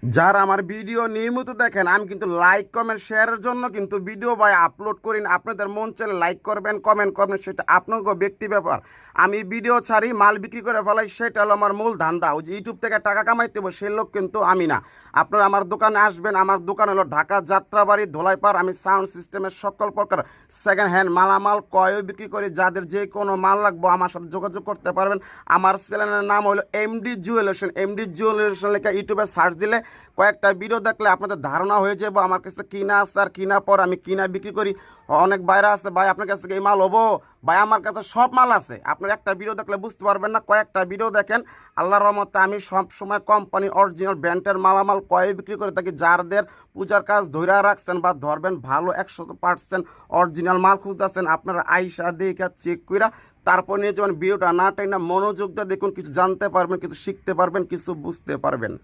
যারা আমার ভিডিও নিয়মিত দেখেন, আমি কিন্তু লাইক কমেন্ট শেয়ারের জন্য কিন্তু ভিডিও ভাই আপলোড করি না। আপনাদের মন চাইলে লাইক করবেন, কমেন্ট করবেন, সেটা আপনাকে ব্যক্তি ব্যাপার। আমি ভিডিও ছাড়ি, মাল বিক্রি করে ফেলাই, সেটা হলো আমার মূল ধান্দা। ওই যে ইউটিউব থেকে টাকা কামাইতে হবে সেই লোক কিন্তু আমি না। আপনারা আমার দোকানে আসবেন, আমার দোকান হলো ঢাকা যাত্রাবাড়ি ধোলাইপাড়। আমি সাউন্ড সিস্টেমের সকল প্রকার সেকেন্ড হ্যান্ড মালামাল ক্রয় বিক্রি করি। যাদের যে কোনো মাল লাগবে আমার সাথে যোগাযোগ করতে পারবেন। আমার চ্যানেলের নাম হলো এমডি জুয়েলার্স। এমডি জুয়েলার্স লেখা ইউটিউবে সার্চ দিলে কয়েকটা ভিডিও দেখলে আপনাদের ধারণা হয়ে যাবো আমার কাছে কিনা আছে আর কিনা পর আমি কিনা বিক্রি করি। অনেক বাইরে আছে, ভাই আপনার কাছে এই মাল হবো? ভাই আমার কাছে সব মাল আছে। আপনার একটা ভিডিও দেখলে বুঝতে পারবেন না, কয়েকটা ভিডিও দেখেন। আল্লাহর রহমতে আমি সব সময় কোম্পানি অরিজিনাল ব্র্যান্ডের মালামাল কয়ে বিক্রি করে থাকি। যাদের পূজার কাজ ধৈরা রাখছেন বা ধরবেন, ভালো 100% অরিজিনাল মাল খুঁজতেছেন, আপনারা আইসা দেখা চেক কইরা তারপর নিয়ে যাবেন। ভিডিওটা না টাইনা মনোযোগ দিয়ে দেখুন, কিছু জানতে পারবেন, কিছু শিখতে পারবেন, কিছু বুঝতে পারবেন।